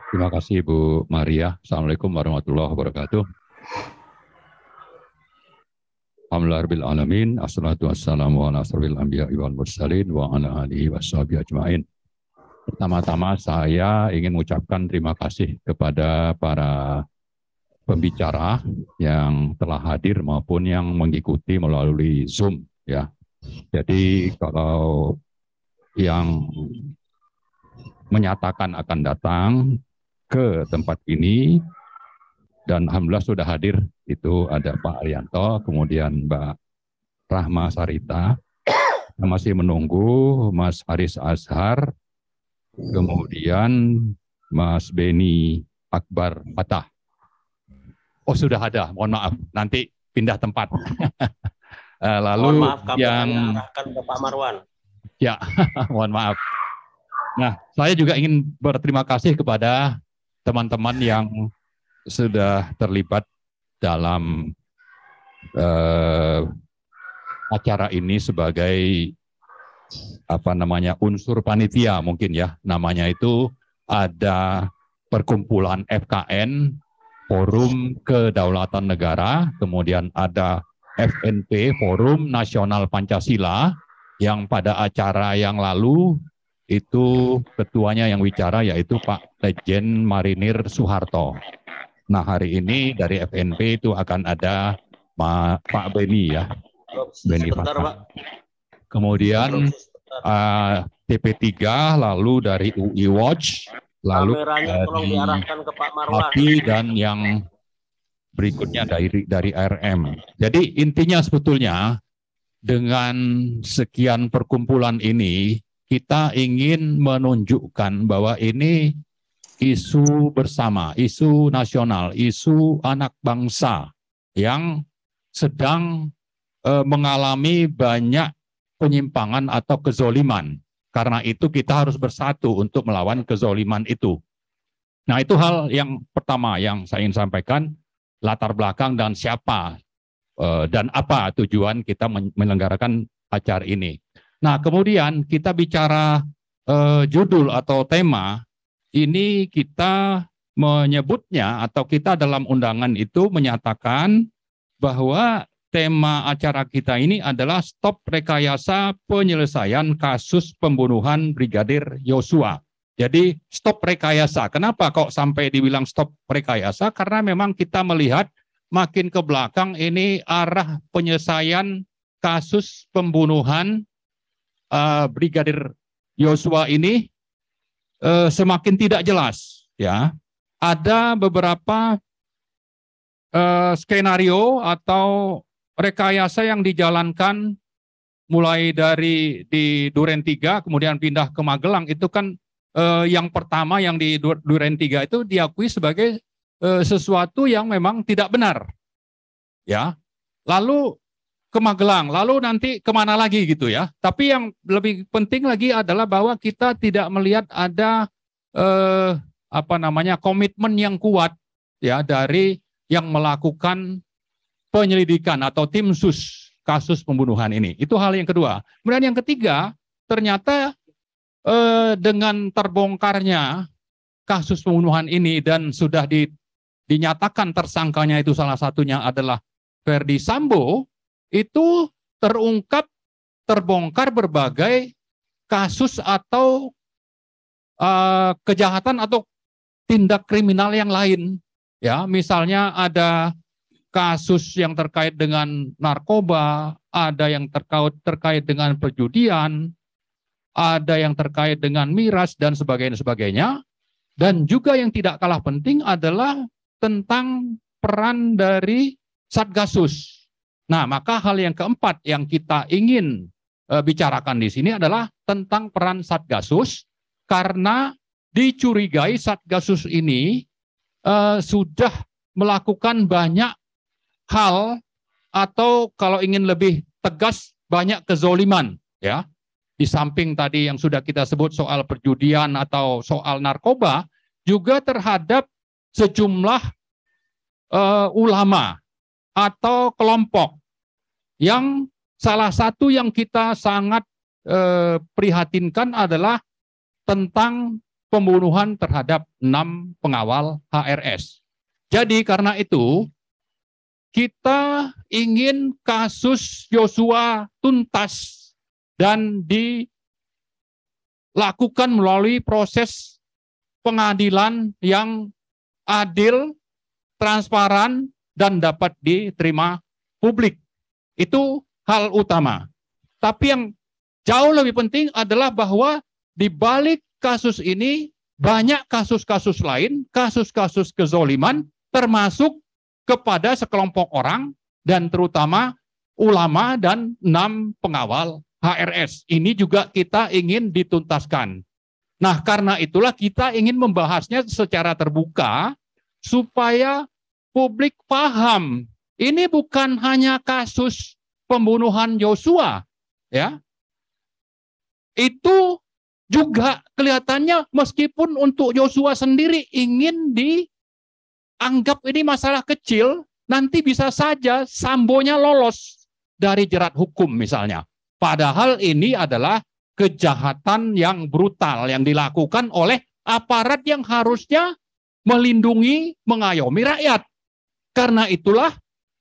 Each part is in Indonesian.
Terima kasih Bu Maria. Assalamualaikum warahmatullahi wabarakatuh. Alhamdulillahirabbil alamin. Assalatu wassalamu ala asrofil anbiya'i wal mursalin wa ala alihi washabihi ajmain. Pertama-tama saya ingin mengucapkan terima kasih kepada para pembicara yang telah hadir maupun yang mengikuti melalui Zoom ya. Jadi kalau yang menyatakan akan datang ke tempat ini dan alhamdulillah sudah hadir itu ada Pak Arianto, kemudian Mbak Rahma Sarita, masih menunggu Mas Haris Azhar, kemudian Mas Beni Akbar Fatah. Oh sudah ada, mohon maaf, nanti pindah tempat. Lalu mohon maaf, kami yang arahkan ke Pak Marwan. Ya, mohon maaf. Nah, saya juga ingin berterima kasih kepada teman-teman yang sudah terlibat dalam acara ini sebagai unsur panitia mungkin ya. Namanya itu ada perkumpulan FKN, Forum Kedaulatan Negara, kemudian ada FNP, Forum Nasional Pancasila, yang pada acara yang lalu itu ketuanya yang bicara yaitu Pak Lejen Marinir Soeharto. Nah hari ini dari FNP itu akan ada Pak Beni ya, Beni Fatah. Kemudian TP3, lalu dari UI Watch, lalu dari API dan yang berikutnya dari ARM. Jadi intinya sebetulnya dengan sekian perkumpulan ini kita ingin menunjukkan bahwa ini isu bersama, isu nasional, isu anak bangsa yang sedang mengalami banyak penyimpangan atau kezoliman. Karena itu kita harus bersatu untuk melawan kezoliman itu. Nah itu hal yang pertama yang saya ingin sampaikan, latar belakang dan siapa dan apa tujuan kita menyelenggarakan acara ini. Nah, kemudian kita bicara judul atau tema, ini kita menyebutnya atau kita dalam undangan itu menyatakan bahwa tema acara kita ini adalah Stop Rekayasa Penyelesaian Kasus Pembunuhan Brigadir Yosua. Jadi stop rekayasa. Kenapa kok sampai dibilang stop rekayasa? Karena memang kita melihat makin ke belakang ini arah penyelesaian kasus pembunuhan Brigadir Yosua ini semakin tidak jelas ya. Ada beberapa skenario atau rekayasa yang dijalankan mulai dari di Duren 3 kemudian pindah ke Magelang. Itu kan yang pertama yang di Duren 3 itu diakui sebagai sesuatu yang memang tidak benar ya. Lalu ke Magelang, lalu nanti kemana lagi gitu ya. Tapi yang lebih penting lagi adalah bahwa kita tidak melihat ada komitmen yang kuat ya dari yang melakukan penyelidikan atau tim sus kasus pembunuhan ini. Itu hal yang kedua. Kemudian yang ketiga, ternyata dengan terbongkarnya kasus pembunuhan ini dan sudah dinyatakan tersangkanya itu salah satunya adalah Verdi Sambo, itu terbongkar berbagai kasus atau kejahatan atau tindak kriminal yang lain. Ya, misalnya ada kasus yang terkait dengan narkoba, ada yang terkait dengan perjudian, ada yang terkait dengan miras dan sebagainya. Dan juga yang tidak kalah penting adalah tentang peran dari Satgasus. Nah, maka hal yang keempat yang kita ingin bicarakan di sini adalah tentang peran Satgasus, karena dicurigai Satgasus ini sudah melakukan banyak hal atau kalau ingin lebih tegas banyak kezoliman ya. Di samping tadi yang sudah kita sebut soal perjudian atau soal narkoba, juga terhadap sejumlah ulama atau kelompok yang salah satu yang kita sangat prihatinkan adalah tentang pembunuhan terhadap 6 pengawal HRS. Jadi karena itu kita ingin kasus Yosua tuntas dan dilakukan melalui proses pengadilan yang adil, transparan, dan dapat diterima publik. Itu hal utama. Tapi yang jauh lebih penting adalah bahwa di balik kasus ini banyak kasus-kasus lain, kasus-kasus kezoliman, termasuk kepada sekelompok orang dan terutama ulama dan 6 pengawal HRS. Ini juga kita ingin dituntaskan. Nah, karena itulah kita ingin membahasnya secara terbuka supaya publik paham. Ini bukan hanya kasus pembunuhan Yosua, ya. Itu juga kelihatannya meskipun untuk Yosua sendiri ingin dianggap ini masalah kecil, nanti bisa saja Sambonya lolos dari jerat hukum misalnya. Padahal ini adalah kejahatan yang brutal yang dilakukan oleh aparat yang harusnya melindungi, mengayomi rakyat. Karena itulah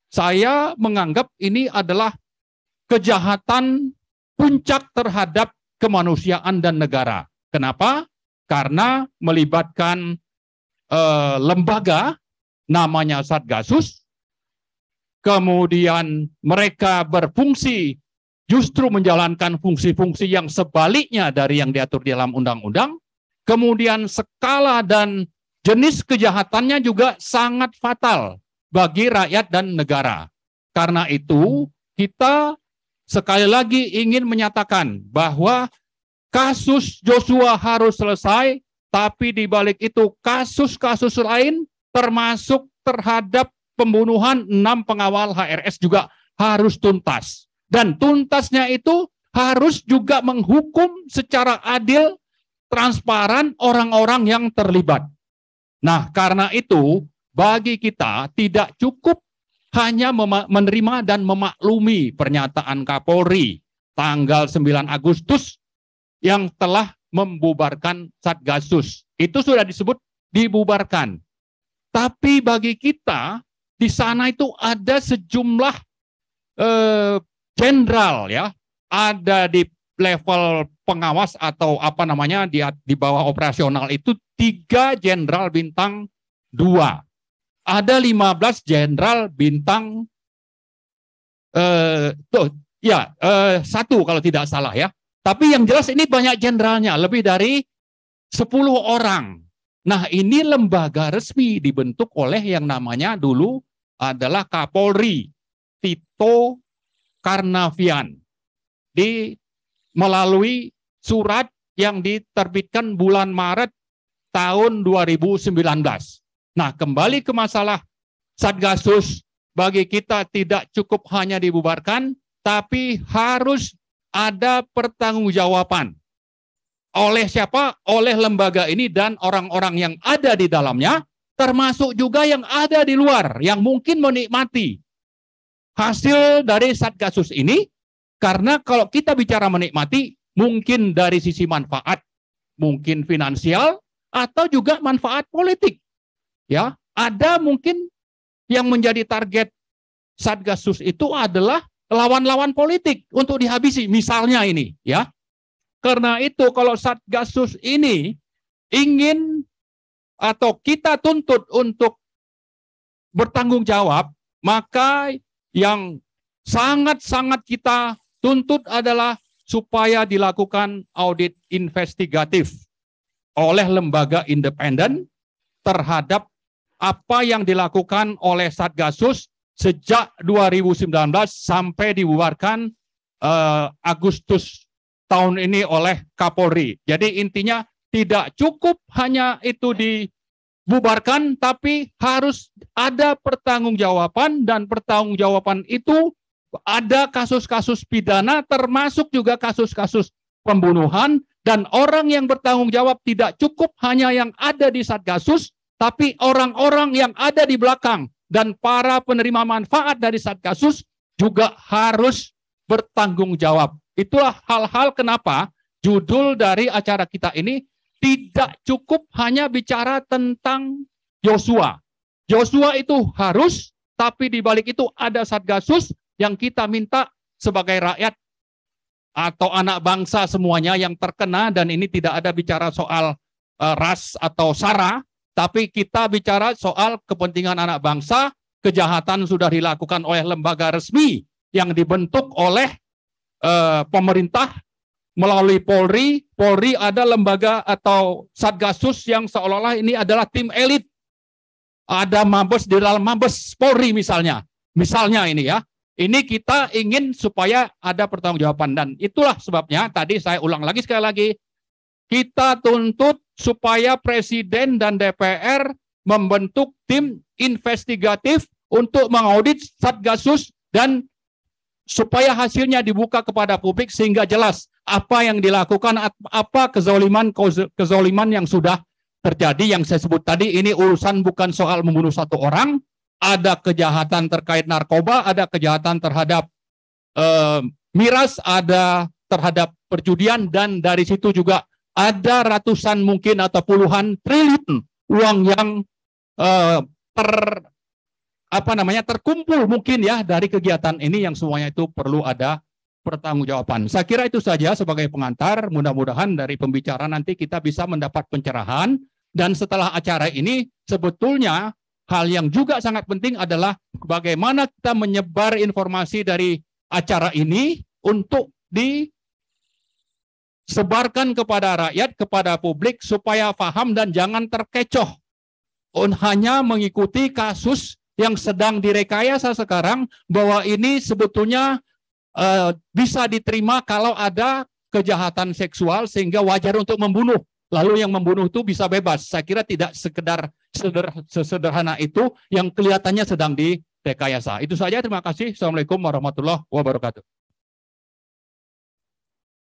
saya menganggap ini adalah kejahatan puncak terhadap kemanusiaan dan negara. Kenapa? Karena melibatkan lembaga namanya Satgasus, kemudian mereka berfungsi justru menjalankan fungsi-fungsi yang sebaliknya dari yang diatur di dalam undang-undang, kemudian skala dan jenis kejahatannya juga sangat fatal bagi rakyat dan negara. Karena itu, kita sekali lagi ingin menyatakan bahwa kasus Yosua harus selesai, tapi di balik itu kasus-kasus lain termasuk terhadap pembunuhan 6 pengawal HRS juga harus tuntas. Dan tuntasnya itu harus juga menghukum secara adil, transparan orang-orang yang terlibat. Nah, karena itu bagi kita tidak cukup hanya menerima dan memaklumi pernyataan Kapolri tanggal 9 Agustus yang telah membubarkan Satgasus. Itu sudah disebut dibubarkan. Tapi bagi kita di sana itu ada sejumlah jenderal, ya, ada di level pengawas atau apa namanya di bawah operasional itu 3 jenderal bintang 2. Ada 15 jenderal bintang 1 kalau tidak salah, ya. Tapi yang jelas ini banyak jenderalnya, lebih dari 10 orang. Nah, ini lembaga resmi dibentuk oleh yang namanya dulu adalah Kapolri Tito Karnavian melalui surat yang diterbitkan bulan Maret tahun 2019. Nah, kembali ke masalah Satgasus, bagi kita tidak cukup hanya dibubarkan, tapi harus ada pertanggungjawaban. Oleh siapa? Oleh lembaga ini dan orang-orang yang ada di dalamnya, termasuk juga yang ada di luar, yang mungkin menikmati hasil dari Satgasus ini. Karena kalau kita bicara menikmati, mungkin dari sisi manfaat, mungkin finansial, atau juga manfaat politik. Ya, ada mungkin yang menjadi target Satgasus itu adalah lawan-lawan politik untuk dihabisi, misalnya ini, ya. Karena itu kalau Satgasus ini ingin atau kita tuntut untuk bertanggung jawab, maka yang sangat-sangat kita tuntut adalah supaya dilakukan audit investigatif oleh lembaga independen terhadap apa yang dilakukan oleh Satgasus sejak 2019 sampai dibubarkan Agustus tahun ini oleh Kapolri. Jadi intinya tidak cukup hanya itu dibubarkan, tapi harus ada pertanggungjawaban, dan pertanggungjawaban itu ada kasus-kasus pidana, termasuk juga kasus-kasus pembunuhan, dan orang yang bertanggung jawab tidak cukup hanya yang ada di Satgasus, tapi orang-orang yang ada di belakang dan para penerima manfaat dari Satgasus juga harus bertanggung jawab. Itulah hal-hal kenapa judul dari acara kita ini tidak cukup hanya bicara tentang Joshua. Joshua itu harus, tapi di balik itu ada Satgasus yang kita minta sebagai rakyat atau anak bangsa semuanya yang terkena, dan ini tidak ada bicara soal ras atau sara, tapi kita bicara soal kepentingan anak bangsa. Kejahatan sudah dilakukan oleh lembaga resmi yang dibentuk oleh pemerintah melalui Polri. Polri ada lembaga atau Satgasus yang seolah-olah ini adalah tim elit. Ada Mabes di dalam Mabes Polri misalnya. Misalnya ini ya. Ini kita ingin supaya ada pertanggungjawaban, dan itulah sebabnya tadi saya ulang lagi sekali lagi, kita tuntut supaya Presiden dan DPR membentuk tim investigatif untuk mengaudit Satgasus dan supaya hasilnya dibuka kepada publik sehingga jelas apa yang dilakukan, apa kezaliman yang sudah terjadi yang saya sebut tadi. Ini urusan bukan soal membunuh satu orang, ada kejahatan terkait narkoba, ada kejahatan terhadap miras, ada terhadap perjudian, dan dari situ juga ada ratusan mungkin atau puluhan triliun uang yang terkumpul mungkin ya dari kegiatan ini, yang semuanya itu perlu ada pertanggungjawaban. Saya kira itu saja sebagai pengantar. Mudah-mudahan dari pembicaraan nanti kita bisa mendapat pencerahan, dan setelah acara ini sebetulnya hal yang juga sangat penting adalah bagaimana kita menyebar informasi dari acara ini untuk disebarkan kepada rakyat, kepada publik supaya paham dan jangan terkecoh hanya mengikuti kasus yang sedang direkayasa sekarang, bahwa ini sebetulnya bisa diterima kalau ada kejahatan seksual sehingga wajar untuk membunuh. Lalu yang membunuh itu bisa bebas. Saya kira tidak sekedar sesederhana itu yang kelihatannya sedang direkayasa. Itu saja, terima kasih. Assalamualaikum warahmatullahi wabarakatuh.